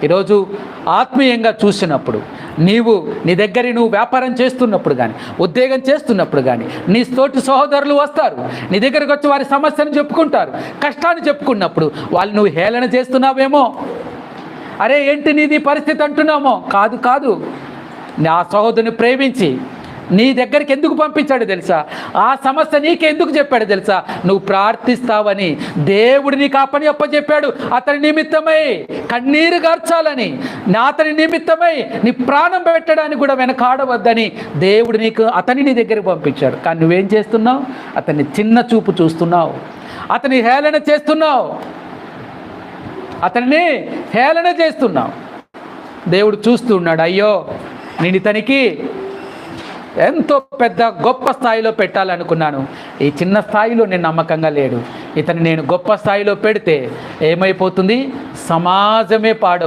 ఈరోజు ఆత్మీయంగా చూసినప్పుడు నీ దగ్గర నువ్వు వ్యాపారం చేస్తున్నప్పుడు కానీ, ఉద్యోగం చేస్తున్నప్పుడు కానీ, నీ తోటి సహోదరులు వస్తారు, నీ దగ్గరకు వచ్చి వారి సమస్యను చెప్పుకుంటారు, కష్టాన్ని చెప్పుకున్నప్పుడు వాళ్ళు నువ్వు హేళన చేస్తున్నావేమో, అరే ఏంటి నీది పరిస్థితి అంటున్నామో. కాదు, నా సహోదరుని ప్రేమించి నీ దగ్గరికి ఎందుకు పంపించాడు తెలుసా? ఆ సమస్య నీకెందుకు చెప్పాడు తెలుసా? నువ్వు ప్రార్థిస్తావని దేవుడు నీకు ఆ పని అప్పచెప్పాడు. అతని నిమిత్తమై కన్నీరు గార్చాలని, అతని నిమిత్తమై నీ ప్రాణం పెట్టడానికి కూడా వెనకాడవద్దని దేవుడు అతని నీ దగ్గరికి పంపించాడు. కానీ నువ్వేం చేస్తున్నావు? అతన్ని చిన్న చూపు చూస్తున్నావు, అతని హేళన చేస్తున్నావు. దేవుడు చూస్తున్నాడు, అయ్యో నేను ఇతనికి ఎంతో పెద్ద గొప్ప స్థాయిలో పెట్టాలనుకున్నాను, ఈ చిన్న స్థాయిలో నేను నమ్మకంగా లేడు. ఇతను నేను గొప్ప స్థాయిలో పెడితే ఏమైపోతుంది? సమాజమే